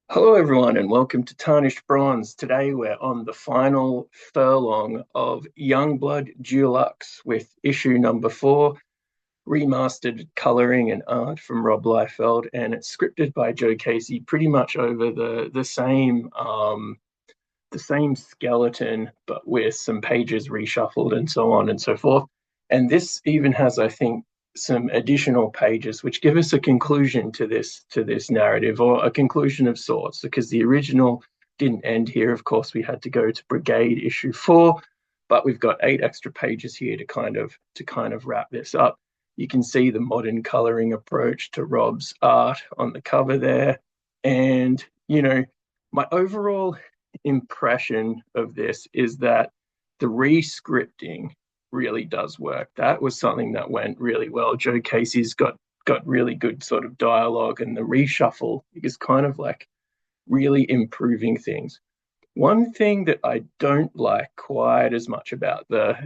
Hello, everyone, and welcome to Tarnished Bronze. Today, we're on the final furlong of Youngblood Deluxe with issue number 4, remastered coloring and art from Rob Liefeld, and it's scripted by Joe Casey, pretty much over the same skeleton, but with some pages reshuffled and so on and so forth. And this even has, I think, some additional pages which give us a conclusion to this narrative, or a conclusion of sorts, because the original didn't end here. Of course, we had to go to Brigade issue 4, but we've got 8 extra pages here to kind of wrap this up. You can see the modern coloring approach to Rob's art on the cover there. And, my overall impression of this is that the re-scripting really does work. That was something that went really well. Joe Casey's got really good sort of dialogue, and the reshuffle is kind of like really improving things. One thing that I don't like quite as much about the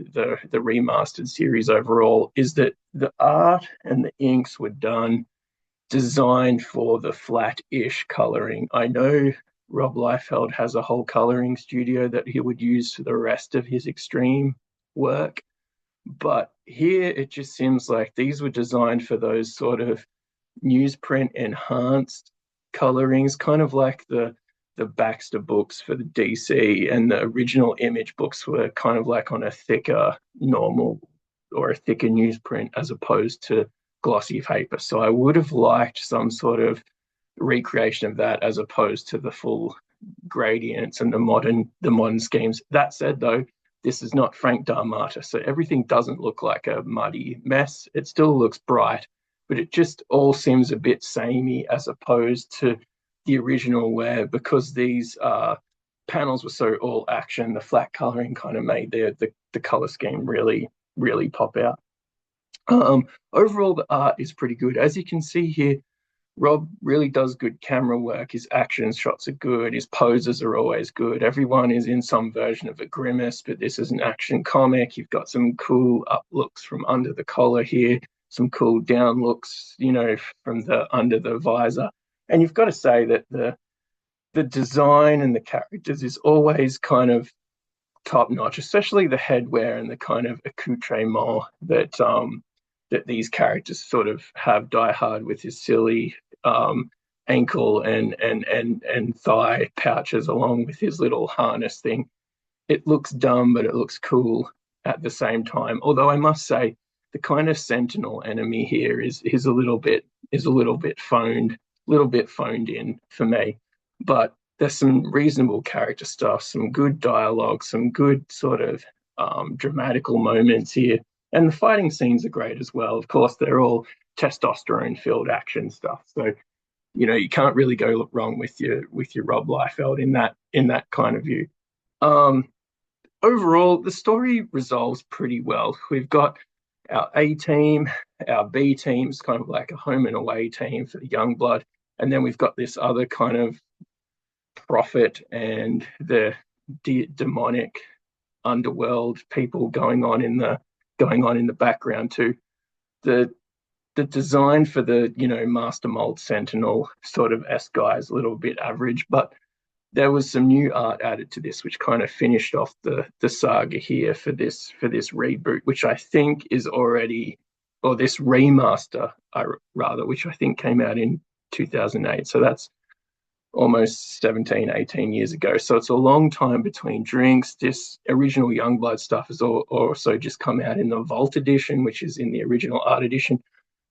remastered series overall is that the art and the inks were designed for the flat-ish coloring. I know Rob Liefeld has a whole coloring studio that he would use for the rest of his extreme work, but here it just seems like these were designed for those sort of newsprint enhanced colorings, kind of like the Baxter books for the DC, and the original Image books were kind of like on a thicker normal or a thicker newsprint as opposed to glossy paper. So I would have liked some sort of recreation of that as opposed to the full gradients and the modern schemes. That said, though, this is not Frank Darmata, so everything doesn't look like a muddy mess. It still looks bright, but it just all seems a bit samey as opposed to the original, where, because these panels were so all action, the flat coloring kind of made the color scheme really pop out. Overall, the art is pretty good. As you can see here, Rob really does good camera work. His action shots are good. His poses are always good. Everyone is in some version of a grimace, but this is an action comic. You've got some cool up looks from under the collar here, some cool down looks, from the under the visor. And you've got to say that the design and the characters is always kind of top notch, especially the headwear and the kind of accoutrement that these characters sort of have. Die Hard with his silly ankle and thigh pouches, along with his little harness thing. It looks dumb, but it looks cool at the same time. Although I must say, the kind of sentinel enemy here is a little bit phoned in for me. But there's some reasonable character stuff, some good dialogue, some good sort of dramatical moments here. And the fighting scenes are great as well. Of course, they're all testosterone filled action stuff. So, you can't really go wrong with your Rob Liefeld in that kind of view. Um, Overall, the story resolves pretty well. We've got our A team, our B team's kind of like a home and away team for the Youngblood, and then we've got this other kind of prophet and the demonic underworld people going on in the background too. The the design for the Master Mold Sentinel sort of S guy is a little bit average, but there was some new art added to this, which kind of finished off the saga here for this reboot, which I think is already, or this remaster, rather, which I think came out in 2008. So that's almost 17, 18 years ago. So it's a long time between drinks. This original Youngblood stuff has also just come out in the Vault edition, which is in the original art edition.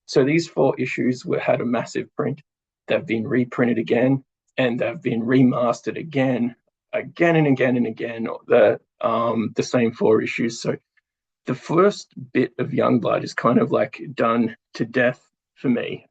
So these 4 issues had a massive print. They've been reprinted again, and they've been remastered again and again and again. The same 4 issues. So the first bit of Youngblood is kind of like done to death for me.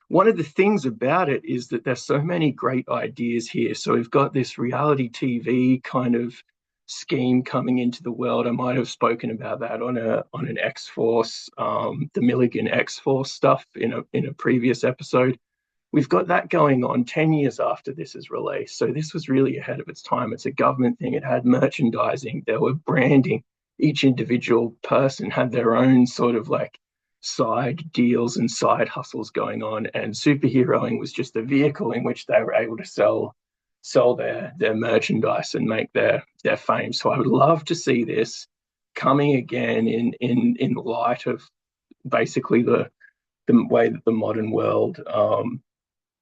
One of the things about it is that there's so many great ideas here. So we've got this reality TV kind of scheme coming into the world. I might have spoken about that on an X Force, the Milligan X Force stuff in a previous episode. We've got that going on 10 years after this is released. So this was really ahead of its time. It's a government thing. It had merchandising. There were branding. Each individual person had their own sort of like side deals and side hustles going on, and superheroing was just a vehicle in which they were able to sell their merchandise and make their fame. So I would love to see this coming again in light of basically the way that the modern world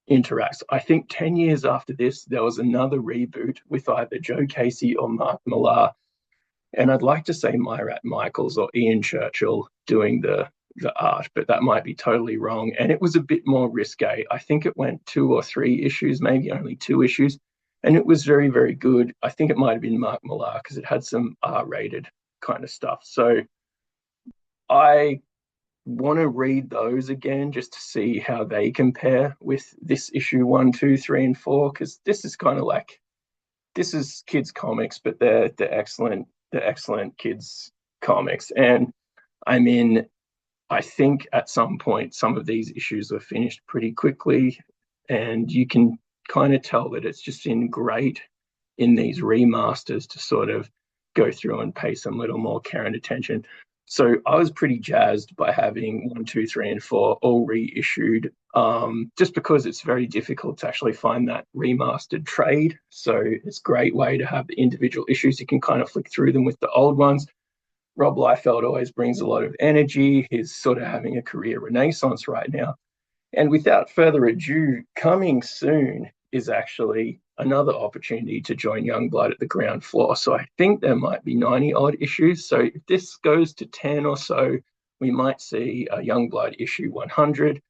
interacts. I think 10 years after this, there was another reboot with either Joe Casey or Mark Millar. And I'd like to say Myrat Michaels or Ian Churchill doing the art, but that might be totally wrong. And it was a bit more risque. I think it went 2 or 3 issues, maybe only 2 issues. And it was very, very good. I think it might have been Mark Millar because it had some R-rated kind of stuff. So I want to read those again just to see how they compare with this issue 1, 2, 3, and 4, because this is kind of like, this is kids comics, but they're excellent kids comics. And I mean, I think at some point some of these issues were finished pretty quickly, and you can kind of tell that it's just great in these remasters to sort of go through and pay some little more care and attention. So I was pretty jazzed by having 1, 2, 3, and 4 all reissued, just because it's very difficult to actually find that remastered trade. So it's a great way to have the individual issues. You can kind of flick through them with the old ones. Rob Liefeld always brings a lot of energy. He's sort of having a career renaissance right now. And without further ado, coming soon is actually another opportunity to join Youngblood at the ground floor. So I think there might be 90 odd issues. So if this goes to 10 or so, we might see a Youngblood issue 100.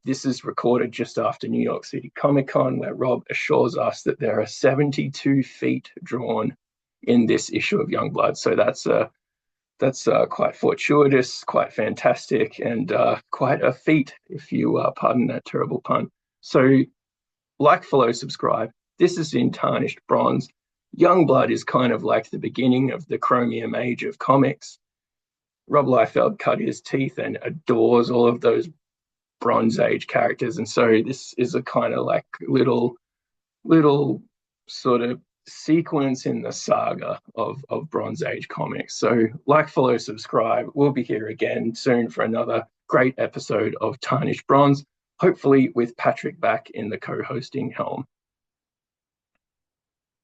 This is recorded just after New York City Comic Con, where Rob assures us that there are 72 feet drawn in this issue of Youngblood. So that's quite fortuitous, quite fantastic, and quite a feat, if you pardon that terrible pun. So like, follow, subscribe. This is in tarnished bronze. Youngblood is kind of like the beginning of the chromium age of comics. Rob Liefeld cut his teeth and adores all of those Bronze Age characters. And so this is a kind of like little sort of sequence in the saga of Bronze Age comics. So like, follow, subscribe. We'll be here again soon for another great episode of Tarnished Bronze, hopefully with Patrick back in the co-hosting helm.